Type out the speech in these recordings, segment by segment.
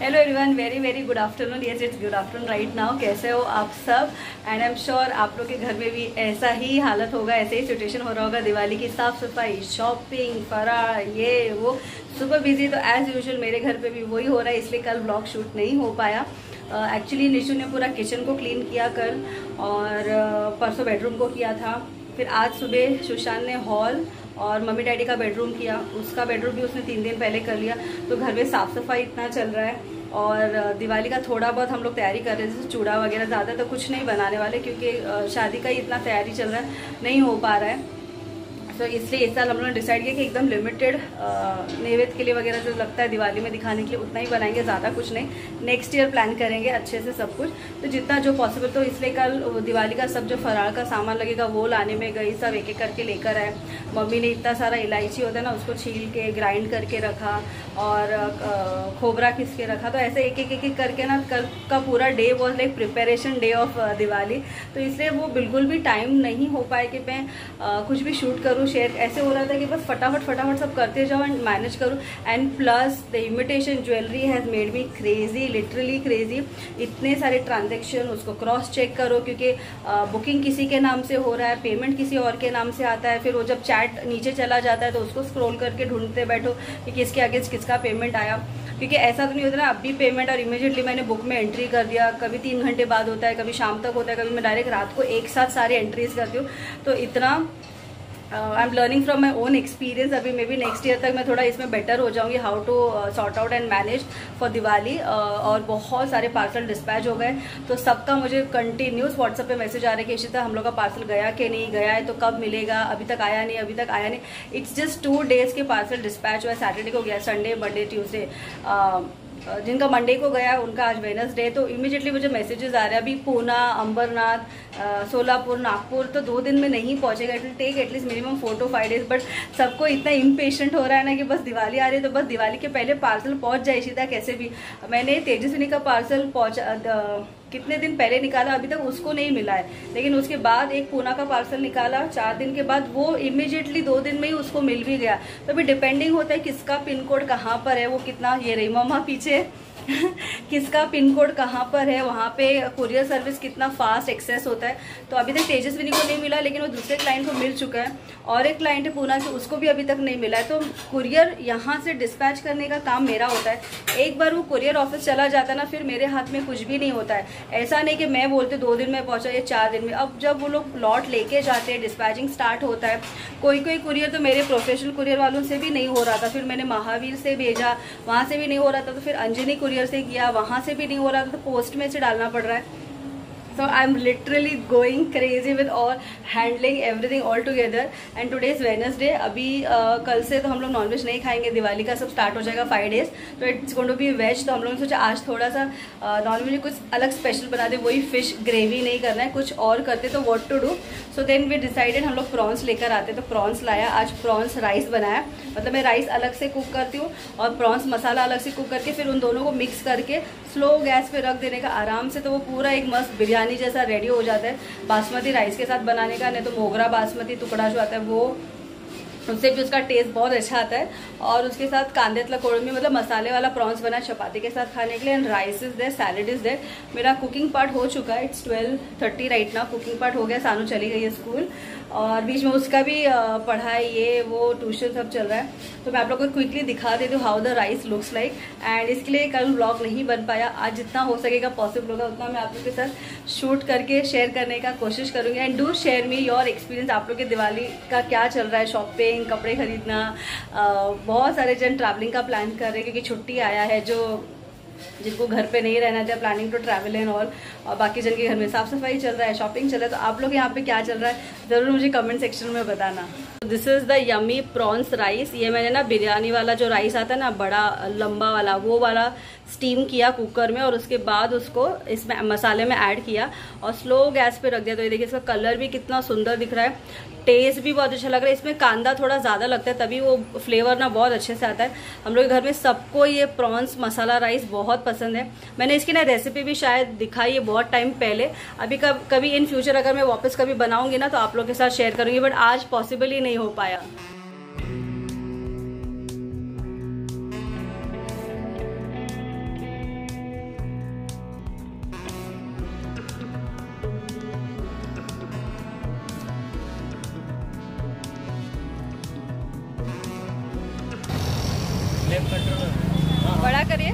Hello everyone, very very good afternoon. Yes, it's good afternoon right now. कैसे हो आप सब? एंड आई एम श्योर आप लोग के घर में भी ऐसा ही हालत होगा, ऐसे ही सिचुएशन हो रहा होगा। दिवाली की साफ सफाई, शॉपिंग, फरार, ये वो, सुपर बिजी। तो एज यूजुअल मेरे घर पे भी वही हो रहा है, इसलिए कल ब्लॉग शूट नहीं हो पाया। एक्चुअली निशु ने पूरा किचन को क्लीन किया कल, और परसों बेडरूम को किया था। फिर आज सुबह सुशांत ने हॉल और मम्मी डैडी का बेडरूम किया, उसका बेडरूम भी उसने 3 दिन पहले कर लिया। तो घर में साफ सफाई इतना चल रहा है, और दिवाली का थोड़ा बहुत हम लोग तैयारी कर रहे हैं, जैसे चूड़ा वगैरह। ज़्यादा तो कुछ नहीं बनाने वाले, क्योंकि शादी का ही इतना तैयारी चल रहा है, नहीं हो पा रहा है। तो इसलिए इस साल हम लोगों ने डिसाइड किया कि एकदम लिमिटेड नैवेद्य के लिए वगैरह जो लगता है दिवाली में दिखाने के लिए उतना ही बनाएंगे, ज़्यादा कुछ नहीं। नेक्स्ट ईयर प्लान करेंगे अच्छे से सब कुछ, तो जितना जो पॉसिबल। तो इसलिए कल दिवाली का सब जो फराळ का सामान लगेगा वो लाने में गई, सब एक एक करके लेकर आए। मम्मी ने इतना सारा इलायची होता है ना, उसको छील के ग्राइंड करके रखा, और खोबरा खिस के रखा। तो ऐसे एक एक करके ना, कल का पूरा day was like preparation day of Diwali. तो इसलिए वो बिल्कुल भी टाइम नहीं हो पाए कि मैं कुछ भी शूट करूँ, शेयर। ऐसे हो रहा था कि बस फटाफट सब करते जाओ एंड मैनेज करूँ। And plus the imitation jewellery has made me crazy, literally crazy. इतने सारे ट्रांजेक्शन, उसको क्रॉस चेक करो, क्योंकि बुकिंग किसी के नाम से हो रहा है, पेमेंट किसी और के नाम से आता है। फिर वो जब चैट नीचे चला जाता है तो उसको स्क्रॉल करके ढूंढते बैठो कि किसके आगे किसका पेमेंट आया। क्योंकि ऐसा तो नहीं होता ना अभी पेमेंट और इमीडिएटली मैंने बुक में एंट्री कर दिया। कभी 3 घंटे बाद होता है, कभी शाम तक होता है, कभी मैं डायरेक्ट रात को एक साथ सारे एंट्रीज करती हूँ। तो इतना I am learning from my own experience. अभी मे बी नेक्स्ट ईयर तक मैं थोड़ा इसमें बेटर हो जाऊंगी, how to sort out and manage for Diwali. और बहुत सारे पार्सल डिस्पैच हो गए, तो सबका मुझे कंटिन्यूस व्हाट्सएप पे मैसेज आ रहा है कि इशिता हम लोग का पार्सल गया कि नहीं, गया है तो कब मिलेगा, अभी तक आया नहीं, अभी तक आया नहीं। इट्स जस्ट 2 डेज के पार्सल डिस्पैच हुआ है। सैटरडे को गया, संडे, मंडे, ट्यूसडे। जिनका मंडे को गया उनका आज वेडनेसडे। तो इमीडिएटली मुझे मैसेजेस आ रहे हैं। अभी पूना, अंबरनाथ, सोलापुर, नागपुर तो 2 दिन में नहीं पहुंचेगा। It will take at least minimum 4 to 5 days। But सबको इतना इम्पेशेंट हो रहा है ना कि बस दिवाली आ रही है, तो बस दिवाली के पहले पार्सल पहुंच जाए इशिता कैसे भी। मैंने तेजस्विनी का पार्सल कितने दिन पहले निकाला, अभी तक उसको नहीं मिला है। लेकिन उसके बाद एक पूना का पार्सल निकाला 4 दिन के बाद, वो इमीडिएटली 2 दिन में ही उसको मिल भी गया। तो अभी डिपेंडिंग होता है किसका पिन कोड कहाँ पर है, वो कितना, ये रही मम्मा पीछे किसका पिन कोड कहाँ पर है, वहाँ पे कुरियर सर्विस कितना फास्ट एक्सेस होता है। तो अभी तक तेजस्विनी को नहीं मिला, लेकिन वो दूसरे क्लाइंट को मिल चुका है। और एक क्लाइंट है पूना से, उसको भी अभी तक नहीं मिला है। तो कुरियर यहाँ से डिस्पैच करने का काम मेरा होता है। एक बार वो कुरियर ऑफिस चला जाता है ना, फिर मेरे हाथ में कुछ भी नहीं होता है। ऐसा नहीं कि मैं बोलते 2 दिन में पहुँचा या 4 दिन में। अब जब वो लोग लॉट लेके जाते हैं, डिस्पैचिंग स्टार्ट होता है। कोई कुरियर तो मेरे प्रोफेशनल कुरियर वालों से भी नहीं हो रहा था, फिर मैंने महावीर से भेजा, वहाँ से भी नहीं हो रहा था। तो फिर अंजनी कुरियर से किया, वहाँ से भी नहीं हो रहा था, तो पोस्ट में से डालना पड़ रहा है। So I'm literally going crazy with all handling everything all together. And today is Wednesday. अभी कल से तो हम लोग नॉनवेज नहीं खाएंगे, दिवाली का सब स्टार्ट हो जाएगा 5 days। तो it's going to be veg. तो हम लोगों ने सोचा आज थोड़ा सा नॉनवेज कुछ अलग स्पेशल बना दे। वही फिश ग्रेवी नहीं करना है, कुछ और करते तो what to do. So then we decided हम लोग प्रॉन्स लेकर आते, तो प्रॉन्स लाया। आज प्रॉन्स राइस बनाया, मतलब मैं राइस अलग से कुक करती हूँ और प्रॉन्स मसाला अलग से कुक करके फिर उन दोनों को मिक्स करके स्लो गैस पे रख देने का आराम से। तो वो पूरा एक मस्त बिरयानी जैसा रेडी हो जाता है। बासमती राइस के साथ बनाने का, नहीं तो मोगरा बासमती टुकड़ा जो आता है वो, उससे भी उसका टेस्ट बहुत अच्छा आता है। और उसके साथ कांदे कोड़मी, मतलब मसाले वाला प्रॉन्स बना चपाती के साथ खाने के लिए। And rice is there, salad is there. मेरा कुकिंग पार्ट हो चुका है। It's 12:30 right now. Cooking part हो गया, सानू चली गई है स्कूल, और बीच में उसका भी पढ़ाई, ये वो ट्यूशन सब चल रहा है। तो मैं आप लोगों को क्विकली दिखा देती हूँ how the rice looks like. And इसके लिए कल व्लॉग नहीं बन पाया, आज जितना हो सकेगा पॉसिबल होगा उतना मैं आप लोग के साथ शूट करके शेयर करने का कोशिश करूँगी। And do share me your experience, आप लोग के दिवाली का क्या चल रहा है, शॉपिंग, कपड़े खरीदना। बहुत सारे जन ट्रैवलिंग का प्लान कर रहे हैं, क्योंकि छुट्टी आया है। जो जिनको घर पे नहीं रहना चाहिए, planning to travel and all. और बाकी जन के घर में साफ सफाई चल रहा है, शॉपिंग चल रहा है। तो आप लोग यहाँ पे क्या चल रहा है ज़रूर मुझे कमेंट सेक्शन में बताना। This is the yummy prawns rice. ये मैंने ना बिरयानी वाला जो राइस आता है ना, बड़ा लंबा वाला, वो वाला स्टीम किया कुकर में, और उसके बाद उसको इसमें मसाले में ऐड किया और स्लो गैस पे रख दिया। तो ये देखिए, इसका कलर भी कितना सुंदर दिख रहा है, टेस्ट भी बहुत अच्छा लग रहा है। इसमें कांदा थोड़ा ज़्यादा लगता है, तभी वो फ्लेवर ना बहुत अच्छे से आता है। हम लोग के घर में सबको ये प्रॉन्स मसाला राइस बहुत पसंद है। मैंने इसकी ना रेसिपी भी शायद दिखाई है बहुत टाइम पहले। अभी कभी इन फ्यूचर अगर मैं वापस कभी बनाऊंगी ना, तो आप लोग के साथ शेयर करूंगी, बट आज पॉसिबल ही नहीं हो पाया। बड़ा करिए,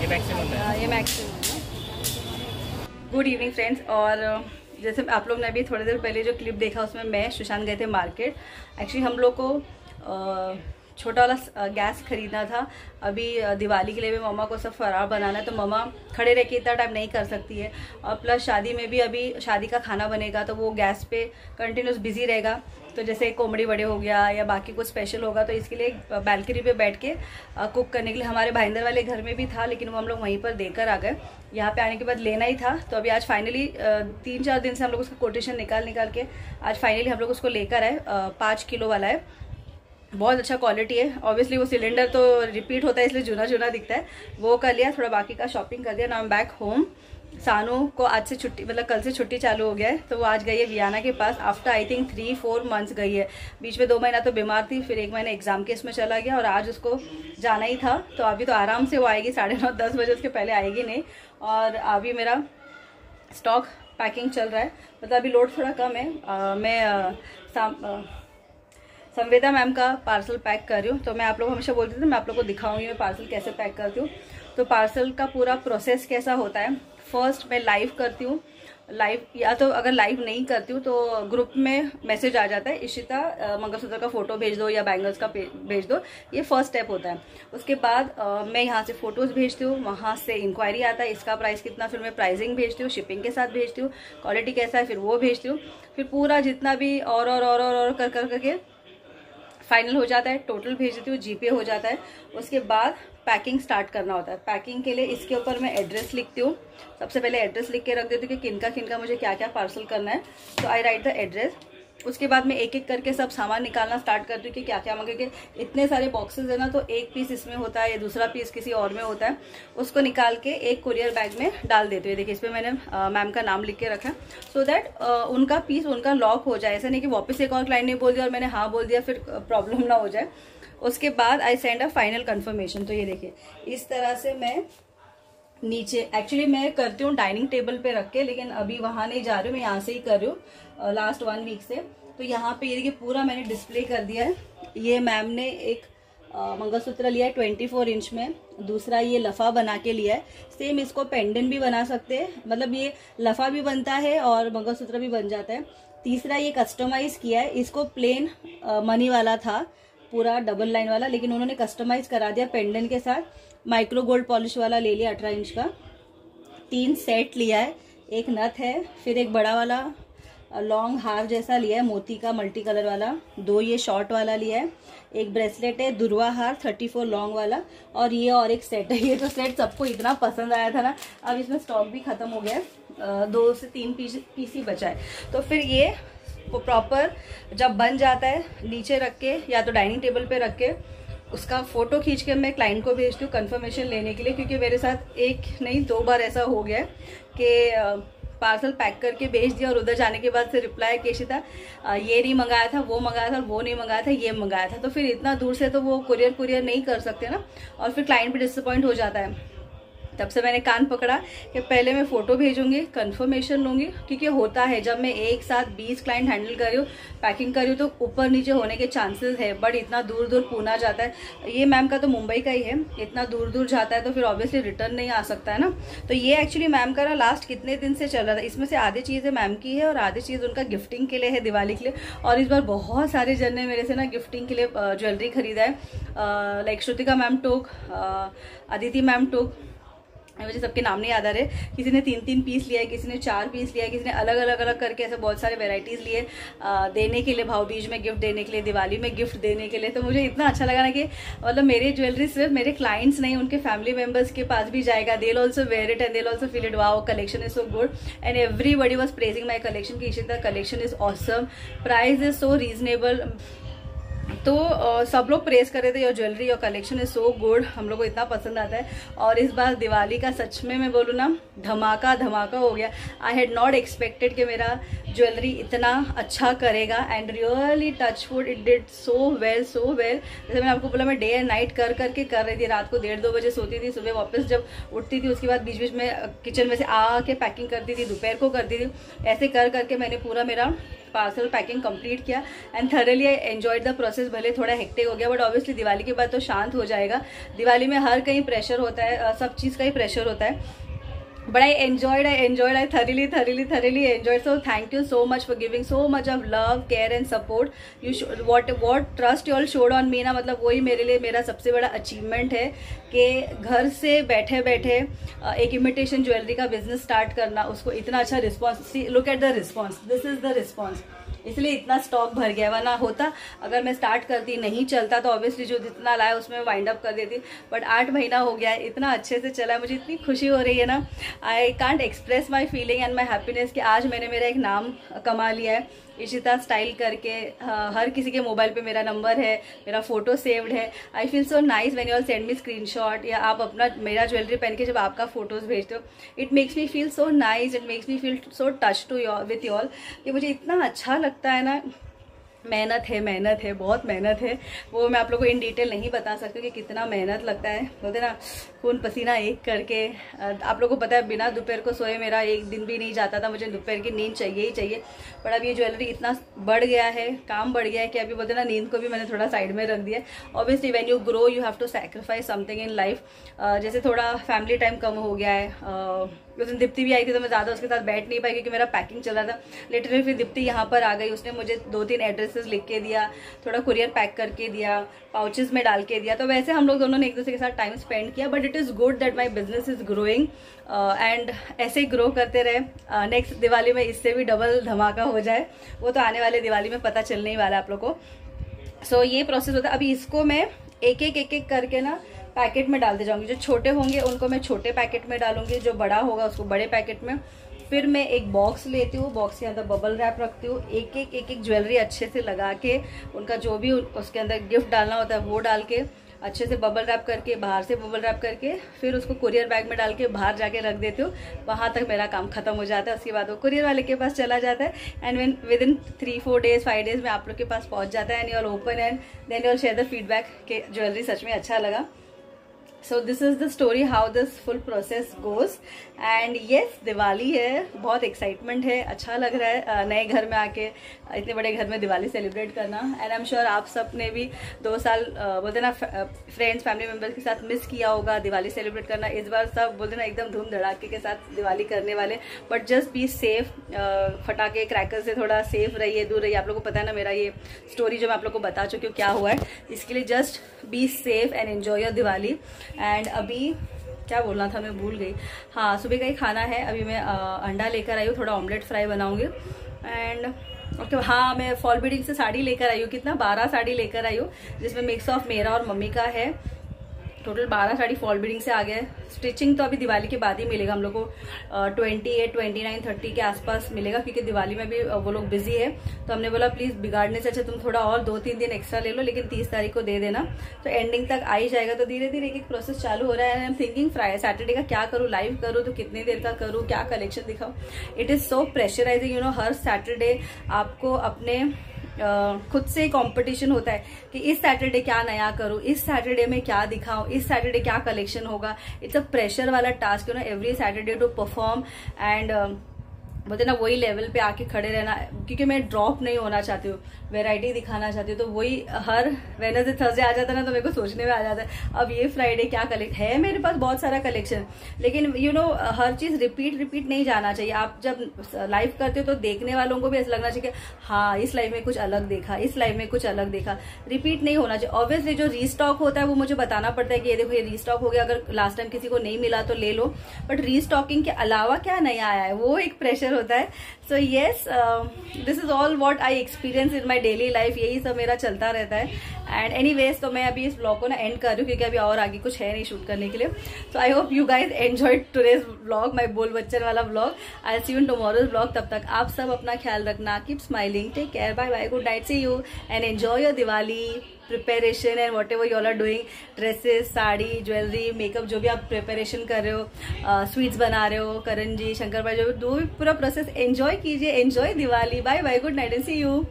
ये मैक्सिमम है। ये मैक्सिमम है। Good evening friends. और जैसे आप लोग ने अभी थोड़ी देर पहले जो क्लिप देखा उसमें मैं सुशांत गए थे मार्केट। एक्चुअली हम लोग को छोटा वाला गैस खरीदना था। अभी दिवाली के लिए भी मम्मा को सब फरार बनाना है, तो मम्मा खड़े रह के इतना टाइम नहीं कर सकती है। और प्लस शादी में भी अभी शादी का खाना बनेगा तो वो गैस पे कंटिन्यूस बिजी रहेगा। तो जैसे कोमड़ी बड़े हो गया या बाकी कुछ स्पेशल होगा, तो इसके लिए बालकनी पे बैठ के कुक करने के लिए हमारे भाईंदर वाले घर में भी था, लेकिन वो हम लोग वहीं पर देकर आ गए। यहाँ पे आने के बाद लेना ही था, तो अभी आज फाइनली 3-4 दिन से हम लोग उसका कोटेशन निकाल के आज फाइनली हम लोग उसको लेकर आए। 5 किलो वाला है, बहुत अच्छा क्वालिटी है। ऑब्वियसली वो सिलेंडर तो रिपीट होता है इसलिए चुना दिखता है, वो कर लिया। थोड़ा बाकी का शॉपिंग कर दिया। Now I am back home. सानू को आज से छुट्टी, मतलब कल से छुट्टी चालू हो गया है, तो वो आज गई है वियाना के पास। आफ्टर आई थिंक 3-4 मंथ्स गई है। बीच में 2 महीना तो बीमार थी, फिर 1 महीना एग्जाम के इसमें चला गया, और आज उसको जाना ही था। तो अभी तो आराम से वो आएगी 9:30-10 बजे, उसके पहले आएगी नहीं। और अभी मेरा स्टॉक पैकिंग चल रहा है, मतलब अभी लोड थोड़ा कम है। मैं संवेदा मैम का पार्सल पैक कर रही हूँ। तो मैं आप लोग हमेशा बोलती थी मैं आप लोग को दिखाऊंगी मैं पार्सल कैसे पैक करती हूँ। तो पार्सल का पूरा प्रोसेस कैसा होता है, फर्स्ट मैं लाइव करती हूँ। लाइव, या तो अगर लाइव नहीं करती हूँ तो ग्रुप में मैसेज आ जाता है, इशिता मंगलसूत्र का फोटो भेज दो या बैंगल्स का भेज दो। ये फर्स्ट स्टेप होता है। उसके बाद मैं यहाँ से फोटोज भेजती हूँ, वहाँ से इंक्वायरी आता है इसका प्राइस कितना, फिर मैं प्राइसिंग भेजती हूँ, शिपिंग के साथ भेजती हूँ, क्वालिटी कैसा है फिर वो भेजती हूँ। फिर पूरा जितना भी और कर करके फाइनल हो जाता है, टोटल भेज देती हूँ, जीपे हो जाता है। उसके बाद पैकिंग स्टार्ट करना होता है। पैकिंग के लिए इसके ऊपर मैं एड्रेस लिखती हूँ। सबसे पहले एड्रेस लिख के रख देती हूँ कि किनका मुझे क्या क्या पार्सल करना है। तो आई राइट द एड्रेस। उसके बाद मैं एक एक करके सब सामान निकालना स्टार्ट करती हूँ कि क्या क्या मांगेंगे। इतने सारे बॉक्सेस है ना, तो एक पीस इसमें होता है या दूसरा पीस किसी और में होता है, उसको निकाल के एक कुरियर बैग में डाल देती हूँ। देखिए इस पर मैंने मैम का नाम लिख के रखा है, सो दैट उनका पीस उनका लॉक हो जाए। ऐसा नहीं कि वापस एक और क्लाइंट ने बोल दिया और मैंने हाँ बोल दिया, फिर प्रॉब्लम ना हो जाए। उसके बाद I send a final confirmation. तो ये देखिए इस तरह से मैं नीचे, एक्चुअली मैं करती हूँ डाइनिंग टेबल पे रख के, लेकिन अभी वहां नहीं जा रही हूँ, मैं यहाँ से ही कर रही हूँ लास्ट 1 वीक से। तो यहाँ पे ये देखिए पूरा मैंने डिस्प्ले कर दिया है। ये मैम ने एक मंगलसूत्र लिया है 24 इंच में, दूसरा ये लफा बना के लिया है। सेम इसको पेंडेंट भी बना सकते हैं, मतलब ये लफा भी बनता है और मंगलसूत्र भी बन जाता है। तीसरा ये कस्टमाइज किया है, इसको प्लेन मनी वाला था पूरा डबल लाइन वाला, लेकिन उन्होंने कस्टमाइज करा दिया पेंडेंट के साथ। माइक्रो गोल्ड पॉलिश वाला ले लिया 18 इंच का। 3 सेट लिया है, एक नथ है, फिर एक बड़ा वाला लॉन्ग हार जैसा लिया है मोती का मल्टी कलर वाला, 2 ये शॉर्ट वाला लिया है, एक ब्रेसलेट है दुर्वा हार 34 लॉन्ग वाला, और ये और एक सेट है। ये तो सेट सबको इतना पसंद आया था ना, अब इसमें स्टॉक भी खत्म हो गया है, 2 से 3 पीस ही बचा है। तो फिर ये प्रॉपर जब बन जाता है नीचे रख के या तो डाइनिंग टेबल पे रख के उसका फोटो खींच के मैं क्लाइंट को भेजती हूँ कंफर्मेशन लेने के लिए, क्योंकि मेरे साथ 1 नहीं 2 बार ऐसा हो गया है कि पार्सल पैक करके भेज दिया और उधर जाने के बाद से रिप्लाई कि इशिता ये नहीं मंगाया था, वो मंगाया था, वो नहीं मंगाया था, ये मंगाया था। तो फिर इतना दूर से तो वो कुरियर नहीं कर सकते ना, और फिर क्लाइंट भी डिसअपॉइंट हो जाता है। तब से मैंने कान पकड़ा कि पहले मैं फोटो भेजूंगी, कंफर्मेशन लूंगी, क्योंकि होता है जब मैं एक साथ 20 क्लाइंट हैंडल कर रही हूँ, पैकिंग कर रही हूँ, तो ऊपर नीचे होने के चांसेस है। बट इतना दूर दूर पूना जाता है, ये मैम का तो मुंबई का ही है, इतना दूर दूर जाता है तो फिर ऑब्वियसली रिटर्न नहीं आ सकता है ना। तो ये एक्चुअली मैम का ना लास्ट कितने दिन से चल रहा था। इसमें से आधी चीज़ें मैम की है और आधी चीज़ उनका गिफ्टिंग के लिए है, दिवाली के लिए। और इस बार बहुत सारे जन ने मेरे से ना गिफ्टिंग के लिए ज्वेलरी खरीदा है। लाइक श्रुतिका मैम टोक, अदिति मैम टोक, मुझे सबके नाम नहीं याद आ रहे। किसी ने 3-3 पीस लिया है, किसी ने 4 पीस लिया है, किसी ने अलग अलग करके ऐसे बहुत सारे वेराइटीज़ लिए देने के लिए, भाव बीज में गिफ्ट देने के लिए, दिवाली में गिफ्ट देने के लिए। तो मुझे इतना अच्छा लगा ना कि मतलब मेरे ज्वेलरी सिर्फ मेरे क्लाइंट्स नहीं, उनके फैमिली मेम्बर्स के पास भी जाएगा। They will also wear it and they will also feel it, wow collection is so good, and everybody was praising my collection की Ishita collection is awesome, price is so reasonable. तो सब लोग praise कर रहे थे your jewellery, your collection is so good, हम लोग को इतना पसंद आता है। और इस बार दिवाली का सच में मैं बोलूँ ना धमाका हो गया। आई हैड नॉट एक्सपेक्टेड कि मेरा ज्वेलरी इतना अच्छा करेगा, and really touchwood it did so well. जैसे मैंने आपको बोला मैं डे एंड नाइट कर रही थी। रात को 1:30-2 बजे सोती थी, सुबह वापस जब उठती थी उसके बाद बीच बीच में किचन में से आके पैकिंग करती थी, दोपहर को करती थी। ऐसे करके मैंने पूरा मेरा पार्सल पैकिंग कंप्लीट किया and thoroughly I enjoyed the process. भले थोड़ा हेक्टिक हो गया, बट ऑब्वियसली दिवाली के बाद तो शांत हो जाएगा। दिवाली में हर कहीं प्रेशर होता है, सब चीज़ का ही प्रेशर होता है। But I thoroughly enjoyed. So thank you so much for giving so much of love, care and support. You what trust you all showed on me ना, मतलब वही मेरे लिए मेरा सबसे बड़ा अचीवमेंट है कि घर से बैठे बैठे एक इमिटेशन ज्वेलरी का बिजनेस स्टार्ट करना, उसको इतना अच्छा response, look at the response, this is the response, इसलिए इतना स्टॉक भर गया। वरना होता, अगर मैं स्टार्ट करती नहीं चलता तो ऑब्वियसली जो जितना लाया उसमें वाइंड अप कर देती। बट 8 महीना हो गया है, इतना अच्छे से चला है, मुझे इतनी खुशी हो रही है ना, I can't express my feeling and my happiness कि आज मैंने मेरा एक नाम कमा लिया है इशिता स्टाइल करके। हर किसी के मोबाइल पे मेरा नंबर है, मेरा फोटो सेव्ड है। I feel so nice when you all send me screenshot, या आप अपना मेरा ज्वेलरी पहन के जब आपका फोटोज भेजते हो, it makes me feel so nice, it makes me feel so touch to your with you all, कि मुझे इतना अच्छा लगता है ना। मेहनत है, बहुत मेहनत है, वो मैं आप लोगों को इन डिटेल नहीं बता सकती कि कितना मेहनत लगता है, बोलते ना खून पसीना एक करके। आप लोगों को पता है बिना दोपहर को सोए मेरा एक दिन भी नहीं जाता था, मुझे दोपहर की नींद चाहिए ही चाहिए। पर अब ये ज्वेलरी इतना बढ़ गया है, काम बढ़ गया है कि अभी बोलते ना नींद को भी मैंने थोड़ा साइड में रख दिया। Obviously when you grow you have to sacrifice something in life. जैसे थोड़ा फैमिली टाइम कम हो गया है। उस दिन दीप्ति भी आई थी तो मैं ज़्यादा उसके साथ बैठ नहीं पाई क्योंकि मेरा पैकिंग चल रहा था। लिटरली फिर दीप्ति यहाँ पर आ गई, उसने मुझे 2-3 एड्रेसेस लिख के दिया, थोड़ा कुरियर पैक करके दिया, पाउचेस में डाल के दिया। तो वैसे हम लोग दोनों ने एक दूसरे के साथ टाइम स्पेंड किया। But it is good that my business is growing and ऐसे ही ग्रो करते रहे। नेक्स्ट दिवाली में इससे भी डबल धमाका हो जाए, वो तो आने वाले दिवाली में पता चलने ही वाला है आप लोग को। सो ये प्रोसेस होता है। अभी इसको मैं एक एक करके ना पैकेट में डालते जाऊंगी। जो छोटे होंगे उनको मैं छोटे पैकेट में डालूंगी, जो बड़ा होगा उसको बड़े पैकेट में। फिर मैं एक बॉक्स लेती हूँ, बॉक्स के अंदर बबल रैप रखती हूँ, एक एक ज्वेलरी अच्छे से लगा के, उनका जो भी उसके अंदर गिफ्ट डालना होता है वो डाल के अच्छे से बबल रैप करके, बाहर से बबल रैप करके, फिर उसको कुरियर बैग में डाल के बाहर जाके रख देती हूँ। वहाँ तक मेरा काम खत्म हो जाता है। उसके बाद वो कुरियर वाले के पास चला जाता है and within 3-4 days 5 days में आप लोग के पास पहुँच जाता है। And you all open and then you all share the feedback कि ज्वेलरी सच में अच्छा लगा। So this is the story how this full process goes. And yes, Diwali है, बहुत एक्साइटमेंट है, अच्छा लग रहा है नए घर में आके, इतने बड़े घर में दिवाली सेलिब्रेट करना। एंड आई एम श्योर आप सब ने भी 2 साल बोलते ना फ्रेंड्स फैमिली मेम्बर्स के साथ मिस किया होगा दिवाली सेलिब्रेट करना। इस बार सब बोलते ना एकदम धूम धड़ाके के साथ दिवाली करने वाले। बट जस्ट बी सेफ, फटाके क्रैकर से थोड़ा सेफ रहिए, दूर रहिए। आप लोगों को पता है ना मेरा ये स्टोरी जो मैं आप लोगों को बता चुकी हूँ क्या हुआ है, इसके लिए just be safe and enjoy your Diwali. And अभी क्या बोलना था मैं भूल गई। हाँ, सुबह का ही खाना है। अभी मैं अंडा लेकर आई हूँ, थोड़ा ऑमलेट फ्राई बनाऊंगी। एंड ओके, हाँ, मैं फॉल बीडिंग से साड़ी लेकर आई हूँ, कितना 12 साड़ी लेकर आई हूँ, जिसमें मिक्स ऑफ मेरा और मम्मी का है। टोटल 12 साड़ी फॉल बीडिंग से आ गया है। स्टिचिंग तो अभी दिवाली के बाद ही मिलेगा हम लोग को, 28, 29, 30 के आसपास मिलेगा, क्योंकि दिवाली में भी वो लोग बिजी है। तो हमने बोला प्लीज बिगाड़ने से अच्छा तुम थोड़ा और 2-3 दिन एक्स्ट्रा ले लो, लेकिन 30 तारीख को दे देना, तो एंडिंग तक आ ही जाएगा। तो धीरे धीरे एक प्रोसेस चालू हो रहा है। I am thinking Friday Saturday का क्या करूँ, लाइव करूँ तो कितनी देर का करूँ, क्या कलेक्शन दिखाऊँ। It is so pressurising, you know. Her Saturday आपको अपने खुद से कंपटीशन होता है कि इस सैटरडे क्या नया करूं, इस सैटरडे में क्या दिखाऊं, इस सैटरडे क्या कलेक्शन होगा। इट्स अ प्रेशर वाला task, you know, every Saturday to perform and बोलते ना वही लेवल पे आके खड़े रहना, क्योंकि मैं ड्रॉप नहीं होना चाहती हूँ, वैरायटी दिखाना चाहती हूँ। तो वही हर वेडनेसडे थर्सडे आ जाता है ना, तो मेरे को सोचने में आ जाता है अब ये फ्राइडे क्या कलेक्शन है। मेरे पास बहुत सारा कलेक्शन, लेकिन यू नो हर चीज रिपीट नहीं जाना चाहिए। आप जब लाइव करते हो तो देखने वालों को भी ऐसा लगना चाहिए कि हाँ इस लाइव में कुछ अलग देखा, इस लाइव में कुछ अलग देखा। रिपीट नहीं होना चाहिए। ऑब्वियसली जो रीस्टॉक होता है वो मुझे बताना पड़ता है कि ये देखो ये रीस्टॉक हो गया, अगर लास्ट टाइम किसी को नहीं मिला तो ले लो। बट रीस्टॉकिंग के अलावा क्या नया आया है वो एक प्रेशर होता है। So yes, this is all what I experience in my daily life. यही सब मेरा चलता रहता है। एंड एनीवेज, तो मैं अभी इस ब्लॉग को ना एंड कर रही हूँ, क्योंकि अभी और आगे कुछ है नहीं शूट करने के लिए। So I hope you guys enjoyed today's blog, my Bol Bachchan वाला blog. I see you in tomorrow's blog. तब तक आप सब अपना ख्याल रखना, keep smiling, take care, bye bye, good night, see you and enjoy your Diwali preparation and whatever you all are doing. Dresses, sari, jewellery, makeup, जो भी आप प्रिपरेशन कर रहे हो, स्वीट्स बना रहे हो, करंजी, शंकरपाई, जो भी पूरा प्रोसेस एंजॉय कीजिए। Enjoy Diwali. Bye bye, good night and see you.